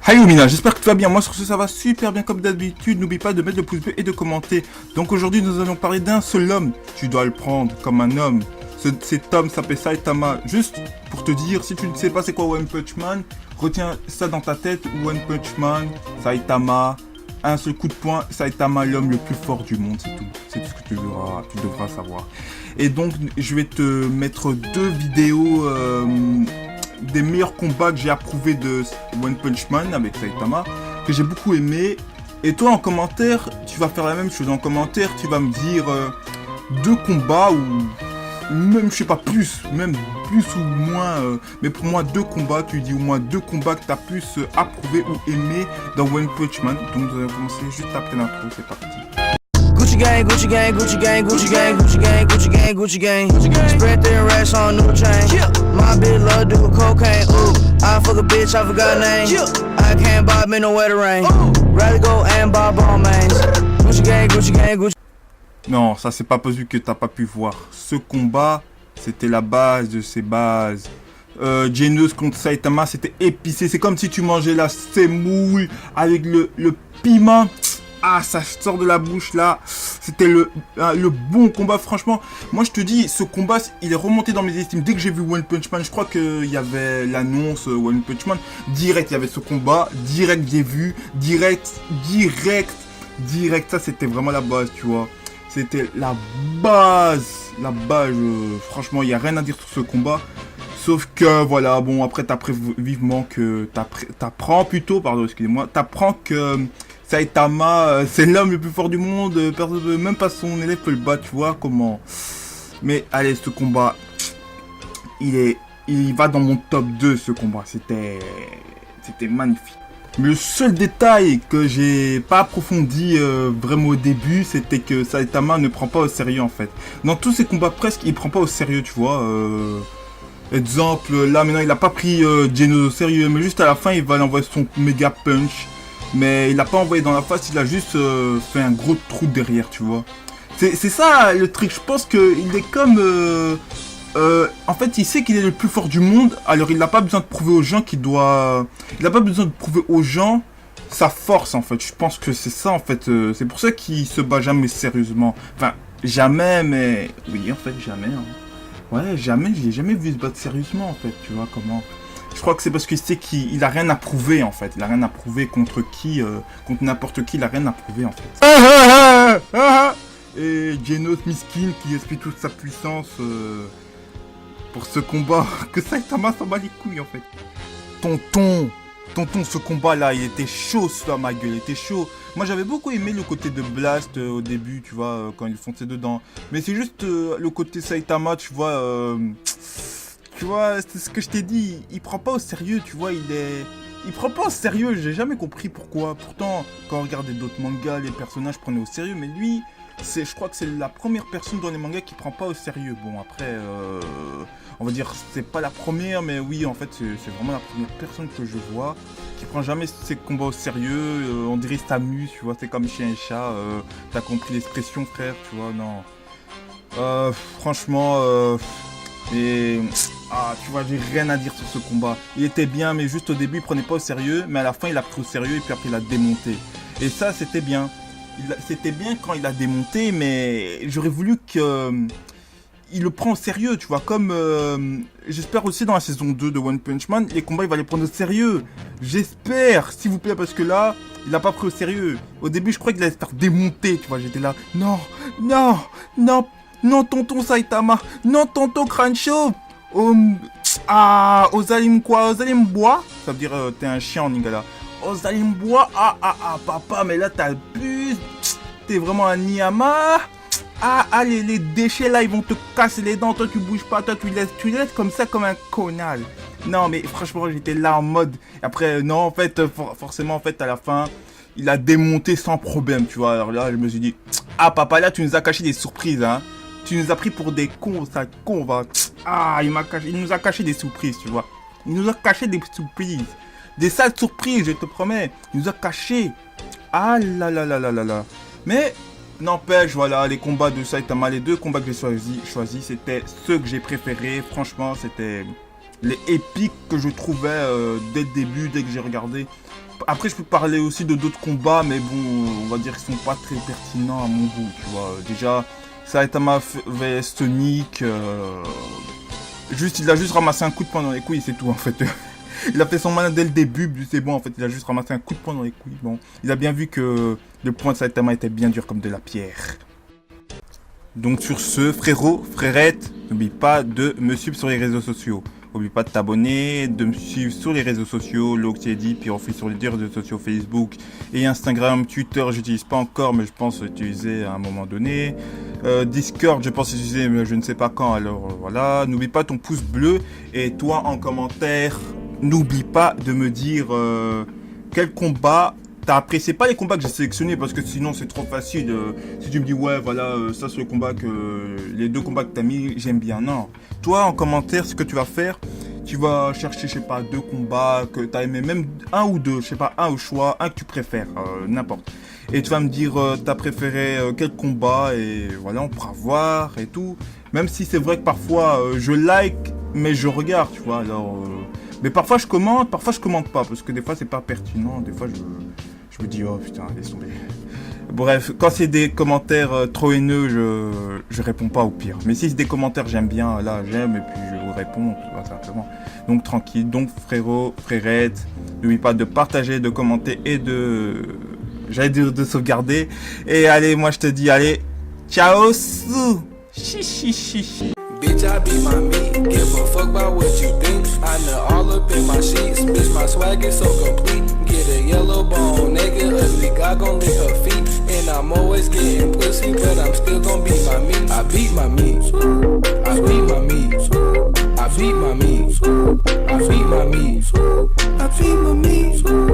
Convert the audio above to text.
Hello Mina, j'espère que tu vas bien. Moi sur ce ça va super bien comme d'habitude. N'oublie pas de mettre le pouce bleu et de commenter. Donc aujourd'hui nous allons parler d'un seul homme. Tu dois le prendre comme un homme. Cet homme s'appelle Saitama. Juste pour te dire, si tu ne sais pas c'est quoi One Punch Man, retiens ça dans ta tête. One Punch Man, Saitama, un seul coup de poing, Saitama l'homme le plus fort du monde, c'est tout. C'est tout ce que tu devras savoir. Et donc je vais te mettre deux vidéos des meilleurs combats que j'ai approuvés de One Punch Man avec Saitama, que j'ai beaucoup aimé. Et toi en commentaire, tu vas faire la même chose. En commentaire, tu vas me dire deux combats ou même je sais pas plus, même plus ou moins, mais pour moi deux combats, tu dis au moins deux combats que tu as plus approuvé ou aimé dans One Punch Man. Donc nous allons commencer juste après l'intro, c'est parti. Gucci gang, Gucci gang, Gucci gang, Gucci gang, Gucci gang, Gucci gang, Gucci gang. Spread their racks on new chain. My bitch love do cocaine. Ooh, I fuck a bitch, I forgot name. I can't buy me no wetter rain. Rather go and buy ball mains. Gucci gang, Gucci gang, Gucci. Non, ça c'est pas possible que t'as pas pu voir. Ce combat, c'était la base de ses bases. Genos contre Saitama, c'était épicé. C'est comme si tu mangeais la semoule avec le piment. Ah, ça sort de la bouche là. C'était le bon combat, franchement. Moi, je te dis, ce combat, il est remonté dans mes estimes. Dès que j'ai vu One Punch Man, je crois qu'il y avait l'annonce One Punch Man. Direct, il y avait ce combat. Direct, j'ai vu. Direct. Ça, c'était vraiment la base, tu vois. C'était la base. Franchement, il n'y a rien à dire sur ce combat. Sauf que, voilà, bon, après, t'apprends vivement que... T'apprends que... Saitama, c'est l'homme le plus fort du monde, même pas son élève peut le battre, tu vois comment. Mais allez, ce combat, il va dans mon top 2, ce combat, c'était magnifique. Le seul détail que j'ai pas approfondi vraiment au début, c'était que Saitama ne prend pas au sérieux en fait. Dans tous ses combats presque, il prend pas au sérieux, tu vois. Exemple, là maintenant il a pas pris Genos au sérieux, mais juste à la fin il va l'envoyer son méga punch. Mais il l'a pas envoyé dans la face, il a juste fait un gros trou derrière, tu vois. C'est ça le truc, je pense qu'il est comme... en fait, il sait qu'il est le plus fort du monde, alors il n'a pas besoin de prouver aux gens qu'il doit... Il n'a pas besoin de prouver aux gens sa force, en fait. Je pense que c'est ça, en fait. C'est pour ça qu'il se bat jamais sérieusement. Enfin, jamais, mais... Oui, en fait, jamais. Hein. Ouais, jamais, je l'ai jamais vu se battre sérieusement, en fait, tu vois, comment... Je crois que c'est parce qu'il sait qu'il a rien à prouver en fait. Il a rien à prouver contre qui, contre n'importe qui, il a rien à prouver en fait. Et Genos Miskin qui explique toute sa puissance pour ce combat. Que Saitama s'en bat les couilles en fait. Tonton, ce combat là, il était chaud sur ma gueule, il était chaud. Moi j'avais beaucoup aimé le côté de Blast au début, tu vois, quand il fonçait dedans. Mais c'est juste le côté Saitama, tu vois... Tu vois, c'est ce que je t'ai dit, il prend pas au sérieux, tu vois, il prend pas au sérieux, j'ai jamais compris pourquoi. Pourtant, quand on regardait d'autres mangas, les personnages prenaient au sérieux, mais lui, je crois que c'est la première personne dans les mangas qui prend pas au sérieux. Bon, après, on va dire, c'est pas la première, mais oui, en fait, c'est vraiment la première personne que je vois qui prend jamais ses combats au sérieux. On dirait que s'amuse, tu vois, c'est comme chien et chat, t'as compris l'expression, frère, tu vois, non. Franchement, et... Ah, tu vois, j'ai rien à dire sur ce combat. Il était bien, mais juste au début, il prenait pas au sérieux. Mais à la fin, il a pris au sérieux et puis après, il a démonté. Et ça, c'était bien. C'était bien quand il a démonté, mais j'aurais voulu que... il le prend au sérieux, tu vois. Comme... j'espère aussi dans la saison 2 de One Punch Man, les combats, il va les prendre au sérieux. J'espère, s'il vous plaît, parce que là, il a pas pris au sérieux. Au début, je croyais qu'il allait se faire démonter, tu vois. J'étais là, non, tonton Saitama. Non, tonton Crâne Chauve. Ozalimbois, ça veut dire t'es un chien en lingala. Ozalimbois, papa, mais là t'abuses. T'es vraiment un Niyama. Les déchets là, ils vont te casser les dents. Toi, tu bouges pas, toi, tu laisses comme ça, comme un connard. Non, mais franchement, j'étais là en mode. Après, non, en fait, forcément, en fait, à la fin, il a démonté sans problème, tu vois. Alors là, je me suis dit, papa, là, tu nous as caché des surprises, hein. Tu nous as pris pour des cons, ça con, va. Il nous a caché des surprises, tu vois. Il nous a caché des surprises. Des sales surprises, je te promets. Il nous a caché. Ah là. Mais, n'empêche, voilà, les combats de Saitama, les deux combats que j'ai choisis, c'était ceux que j'ai préférés. Franchement, c'était les épiques que je trouvais dès le début, dès que j'ai regardé. Après, je peux parler aussi de d'autres combats, mais bon, on va dire qu'ils sont pas très pertinents à mon goût, tu vois. Déjà, Saitama vs Sonic, il a juste ramassé un coup de poing dans les couilles, c'est tout en fait. Il a fait son malin dès le début, c'est bon en fait, il a juste ramassé un coup de poing dans les couilles. Bon, il a bien vu que le poing de Saitama était bien dur comme de la pierre. Donc sur ce, frérot, frérette, n'oublie pas de me suivre sur les réseaux sociaux. N'oublie pas de t'abonner, de me suivre sur les réseaux sociaux, Loxyedi, puis on fait sur les deux réseaux sociaux Facebook et Instagram, Twitter, j'utilise pas encore, mais je pense l'utiliser à un moment donné. Discord, je pense l'utiliser, mais je ne sais pas quand, alors voilà. N'oublie pas ton pouce bleu, et toi en commentaire, n'oublie pas de me dire quel combat t'as apprécié. Pas les combats que j'ai sélectionnés, parce que sinon c'est trop facile. Si tu me dis ouais voilà, ça c'est le combat que les 2 combats que t'as mis, j'aime bien. Non. Toi en commentaire, ce que tu vas faire, tu vas chercher, je sais pas, 2 combats que t'as aimé, même 1 ou 2, je sais pas, un au choix, un que tu préfères, n'importe. Et tu vas me dire t'as préféré quel combat, et voilà, on pourra voir et tout. Même si c'est vrai que parfois je like, mais je regarde, tu vois, alors... Mais parfois je commente pas, parce que des fois c'est pas pertinent, des fois je me dis oh putain, laisse tomber. Bref, quand c'est des commentaires trop haineux, je réponds pas au pire. Mais si c'est des commentaires j'aime bien, là j'aime, et puis je vous réponds, tout simplement. Donc tranquille, donc frérot, frérette, n'oublie pas de partager, de commenter et j'allais dire de sauvegarder. Et allez, moi je te dis, allez, ciao sou. Chichichichi. Bitch, I be my meat. Give a fuck about what you think. I know all up in my sheets. Bitch, my swag is so complete. Get a yellow bone, nigga. Ugly guy gon' lick her feet. And I'm always getting pussy, but I'm still gon' beat my meat. I beat my meat. I beat my meat. I beat my meat. I beat my meat. I beat my meat.